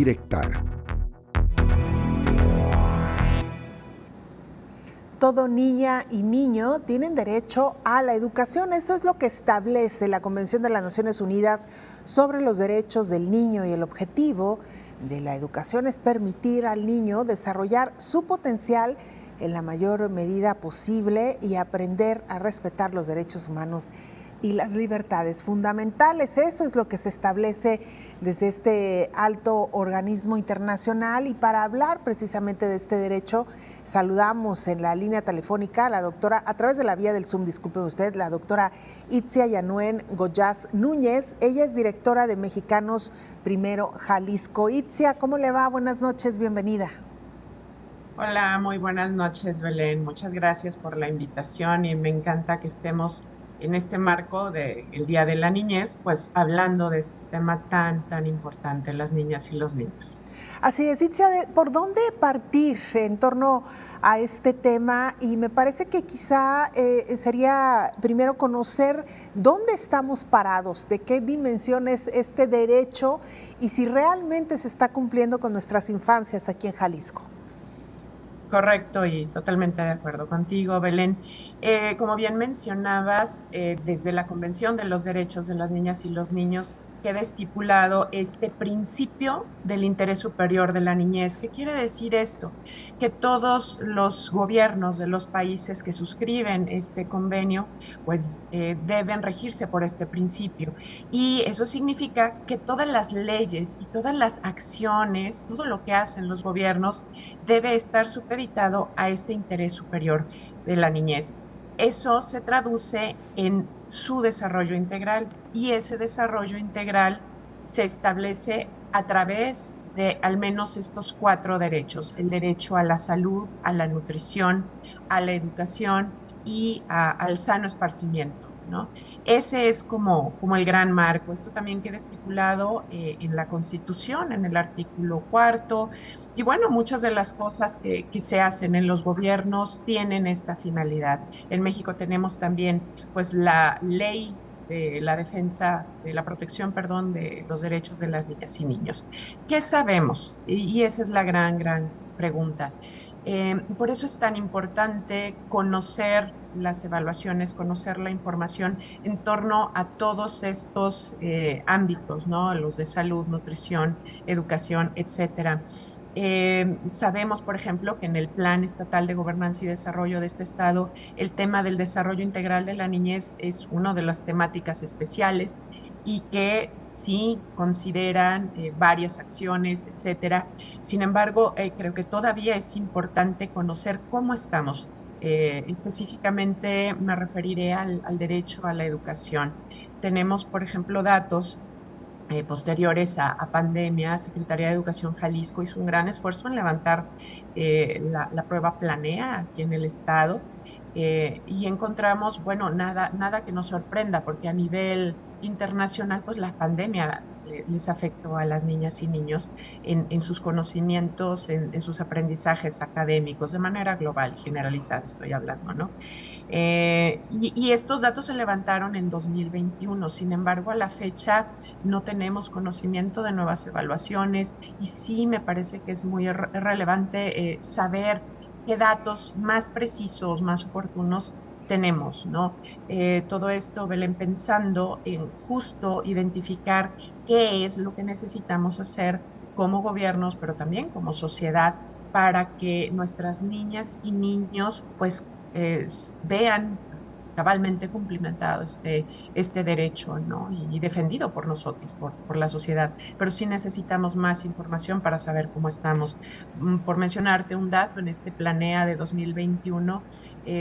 directa. Todo niña y niño tienen derecho a la educación. Eso es lo que establece la Convención de las Naciones Unidas sobre los Derechos del Niño, y el objetivo de la educación es permitir al niño desarrollar su potencial en la mayor medida posible y aprender a respetar los derechos humanos y las libertades fundamentales. Eso es lo que se establece desde este alto organismo internacional, y para hablar precisamente de este derecho saludamos en la línea telefónica a la doctora, a través de la vía del Zoom, disculpe usted, la doctora Itzia Yanuen Goyaz Núñez. Ella es directora de Mexicanos Primero Jalisco. Itzia, ¿cómo le va? Buenas noches, bienvenida. Hola, muy buenas noches, Belén. Muchas gracias por la invitación y me encanta que estemos en este marco del Día de la Niñez, pues hablando de este tema tan importante, las niñas y los niños. Así es, Itzia, ¿por dónde partir en torno a este tema? Y me parece que quizá sería primero conocer dónde estamos parados, de qué dimensión es este derecho y si realmente se está cumpliendo con nuestras infancias aquí en Jalisco. Correcto y totalmente de acuerdo contigo, Belén. Como bien mencionabas, desde la Convención de los Derechos de las Niñas y los Niños queda estipulado este principio del interés superior de la niñez. ¿Qué quiere decir esto? Que todos los gobiernos de los países que suscriben este convenio, pues deben regirse por este principio. Y eso significa que todas las leyes y todas las acciones, todo lo que hacen los gobiernos, debe estar supeditado a este interés superior de la niñez. Eso se traduce en su desarrollo integral, y ese desarrollo integral se establece a través de al menos estos 4 derechos: el derecho a la salud, a la nutrición, a la educación y al sano esparcimiento, ¿no? Ese es como el gran marco. Esto también queda estipulado en la Constitución, en el artículo 4, y bueno, muchas de las cosas que se hacen en los gobiernos tienen esta finalidad. En México tenemos también pues la ley de la defensa, de la protección, perdón, de los derechos de las niñas y niños. ¿Qué sabemos? Y esa es la gran pregunta. Por eso es tan importante conocer las evaluaciones, conocer la información en torno a todos estos ámbitos, ¿no? Los de salud, nutrición, educación, etcétera. Sabemos, por ejemplo, que en el Plan Estatal de Gobernanza y Desarrollo de este estado, el tema del desarrollo integral de la niñez es una de las temáticas especiales, y que sí consideran varias acciones, etcétera. Sin embargo, creo que todavía es importante conocer cómo estamos. Específicamente me referiré al derecho a la educación. Tenemos, por ejemplo, datos posteriores a pandemia. Secretaría de Educación Jalisco hizo un gran esfuerzo en levantar la prueba Planea aquí en el estado, y encontramos, bueno, nada que nos sorprenda, porque a nivel internacional, pues la pandemia les afectó a las niñas y niños en sus conocimientos, en sus aprendizajes académicos, de manera global y generalizada estoy hablando, ¿no? Y estos datos se levantaron en 2021. Sin embargo, a la fecha no tenemos conocimiento de nuevas evaluaciones, y sí me parece que es muy relevante saber qué datos más precisos, más oportunos tenemos, ¿no? Todo esto, Belén, pensando en justo identificar qué es lo que necesitamos hacer como gobiernos, pero también como sociedad, para que nuestras niñas y niños pues vean cabalmente cumplimentado este derecho, ¿no? Y defendido por nosotros, por la sociedad. Pero sí necesitamos más información para saber cómo estamos. Por mencionarte un dato, en este Planea de 2021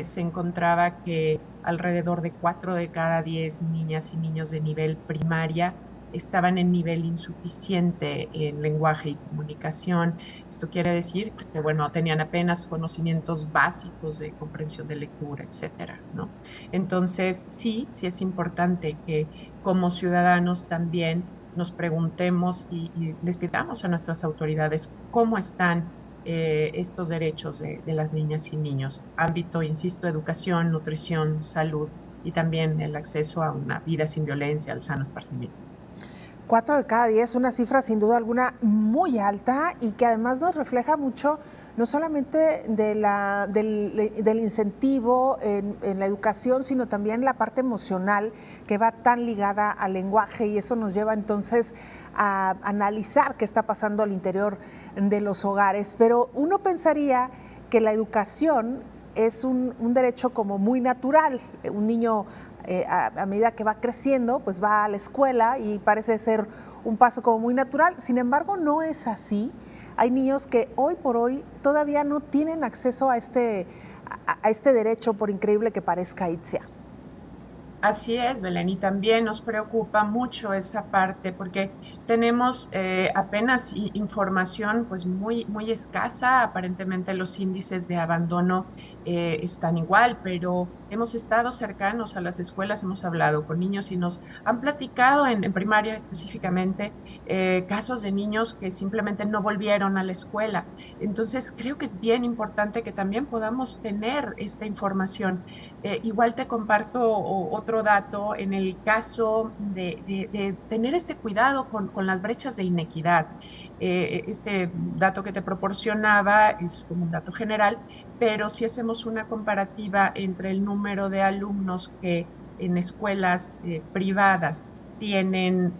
se encontraba que alrededor de 4 de cada 10 niñas y niños de nivel primaria estaban en nivel insuficiente en lenguaje y comunicación. Esto quiere decir que, bueno, tenían apenas conocimientos básicos de comprensión de lectura, etcétera, ¿no? Entonces, sí es importante que como ciudadanos también nos preguntemos y les pidamos a nuestras autoridades cómo están estos derechos de las niñas y niños. Ámbito, insisto, educación, nutrición, salud y también el acceso a una vida sin violencia, al sano esparcimiento. 4 de cada 10, una cifra sin duda alguna muy alta y que además nos refleja mucho no solamente del incentivo en la educación, sino también la parte emocional que va tan ligada al lenguaje, y eso nos lleva entonces a analizar qué está pasando al interior de los hogares. Pero uno pensaría que la educación es un derecho como muy natural. Un niño a medida que va creciendo, pues va a la escuela y parece ser un paso como muy natural. Sin embargo, no es así. Hay niños que hoy por hoy todavía no tienen acceso a este derecho, por increíble que parezca, Itzia. Así es, Belén, y también nos preocupa mucho esa parte porque tenemos apenas información pues muy escasa. Aparentemente los índices de abandono están igual, pero hemos estado cercanos a las escuelas, hemos hablado con niños y nos han platicado en primaria específicamente casos de niños que simplemente no volvieron a la escuela. Entonces creo que es bien importante que también podamos tener esta información. Igual te comparto otro dato en el caso de tener este cuidado con las brechas de inequidad. Este dato que te proporcionaba es como un dato general, pero si hacemos una comparativa entre el número de alumnos que en escuelas privadas tienen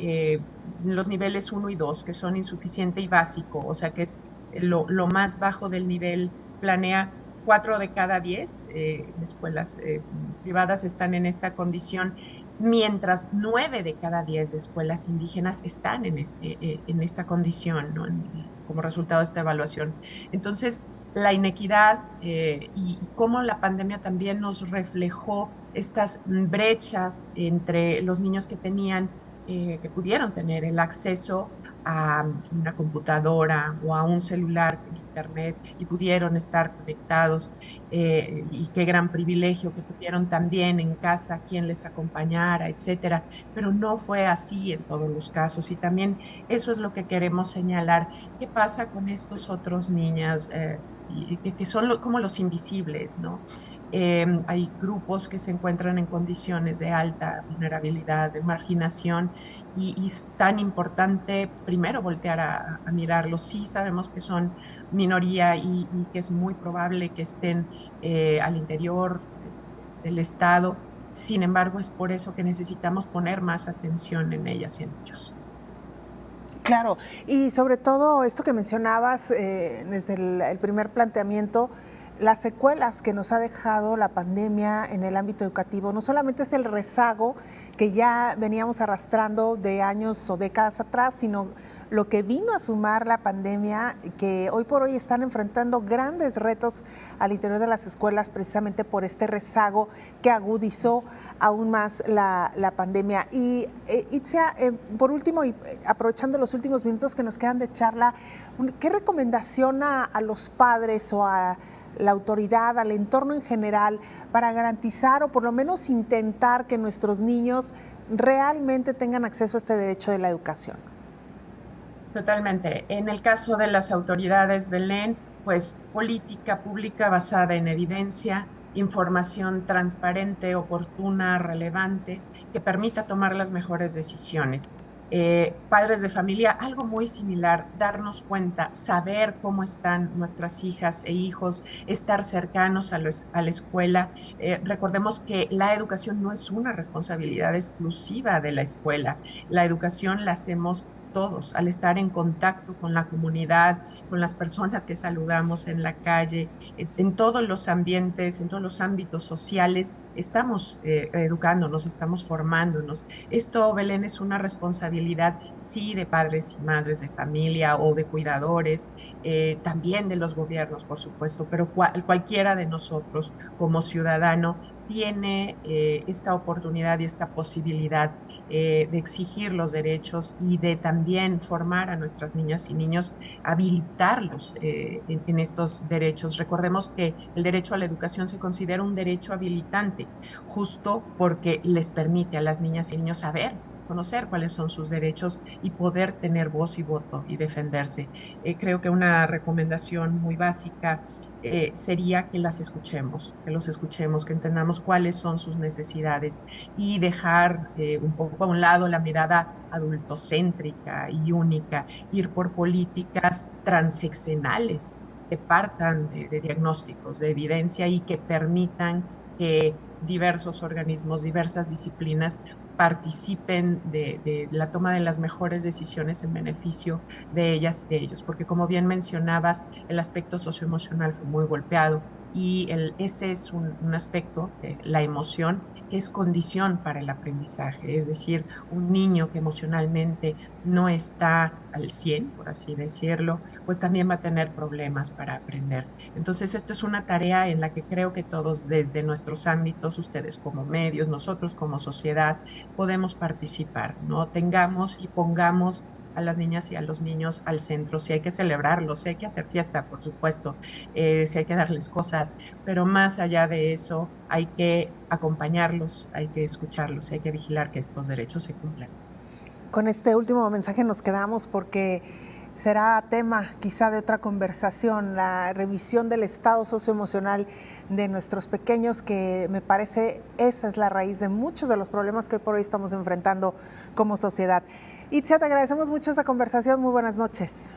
los niveles uno y 2, que son insuficiente y básico, o sea que es lo más bajo del nivel planea. 4 de cada 10 en escuelas privadas están en esta condición, mientras 9 de cada 10 de escuelas indígenas están en esta condición, ¿no? Como resultado de esta evaluación. Entonces, la inequidad y cómo la pandemia también nos reflejó estas brechas entre los niños que que pudieron tener el acceso a una computadora o a un celular con internet y pudieron estar conectados, y qué gran privilegio que tuvieron también en casa quien les acompañara, etcétera, pero no fue así en todos los casos, y también eso es lo que queremos señalar. ¿Qué pasa con estos otros niños que son como los invisibles, ¿no? Hay grupos que se encuentran en condiciones de alta vulnerabilidad, de marginación, y es tan importante primero voltear a mirarlos. Sí, sabemos que son minoría y que es muy probable que estén al interior del Estado. Sin embargo, es por eso que necesitamos poner más atención en ellas y en ellos. Claro, y sobre todo esto que mencionabas desde el primer planteamiento, las secuelas que nos ha dejado la pandemia en el ámbito educativo, no solamente es el rezago que ya veníamos arrastrando de años o décadas atrás, sino lo que vino a sumar la pandemia, que hoy por hoy están enfrentando grandes retos al interior de las escuelas precisamente por este rezago que agudizó aún más la pandemia. Y Itzia, por último, y aprovechando los últimos minutos que nos quedan de charla, ¿qué recomendación a los padres o a la autoridad, al entorno en general, para garantizar o por lo menos intentar que nuestros niños realmente tengan acceso a este derecho de la educación? Totalmente. En el caso de las autoridades, Belén, pues política pública basada en evidencia, información transparente, oportuna, relevante, que permita tomar las mejores decisiones. Padres de familia, algo muy similar, darnos cuenta, saber cómo están nuestras hijas e hijos, estar cercanos a la escuela. Recordemos que la educación no es una responsabilidad exclusiva de la escuela. La educación la hacemos todos al estar en contacto con la comunidad, con las personas que saludamos en la calle, en todos los ambientes, en todos los ámbitos sociales, estamos educándonos, estamos formándonos. Esto, Belén, es una responsabilidad, sí, de padres y madres de familia o de cuidadores, también de los gobiernos, por supuesto, pero cualquiera de nosotros como ciudadano tiene esta oportunidad y esta posibilidad de exigir los derechos y de también formar a nuestras niñas y niños, habilitarlos en estos derechos. Recordemos que el derecho a la educación se considera un derecho habilitante, justo porque les permite a las niñas y niños saber conocer cuáles son sus derechos y poder tener voz y voto y defenderse. Creo que una recomendación muy básica sería que las escuchemos, que los escuchemos, que entendamos cuáles son sus necesidades y dejar un poco a un lado la mirada adultocéntrica y única, ir por políticas transeccionales que partan de diagnósticos, de evidencia y que permitan que diversos organismos, diversas disciplinas participen de la toma de las mejores decisiones en beneficio de ellas y de ellos, porque como bien mencionabas, el aspecto socioemocional fue muy golpeado y ese es un aspecto, la emoción, que es condición para el aprendizaje, es decir, un niño que emocionalmente no está al 100, por así decirlo, pues también va a tener problemas para aprender. Entonces, esto es una tarea en la que creo que todos desde nuestros ámbitos, ustedes como medios, nosotros como sociedad, podemos participar, ¿no? Tengamos y pongamos a las niñas y a los niños al centro. Si hay que celebrarlos, si hay que hacer fiesta, por supuesto, si hay que darles cosas, pero más allá de eso, hay que acompañarlos, hay que escucharlos, hay que vigilar que estos derechos se cumplan. Con este último mensaje nos quedamos porque será tema quizá de otra conversación, la revisión del estado socioemocional de nuestros pequeños, que me parece esa es la raíz de muchos de los problemas que hoy por hoy estamos enfrentando como sociedad. Itzia, te agradecemos mucho esta conversación. Muy buenas noches.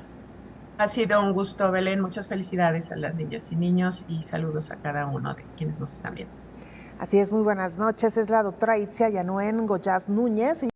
Ha sido un gusto, Belén. Muchas felicidades a las niñas y niños y saludos a cada uno de quienes nos están viendo. Así es, muy buenas noches. Es la doctora Itzia Yanuen Goyaz Núñez.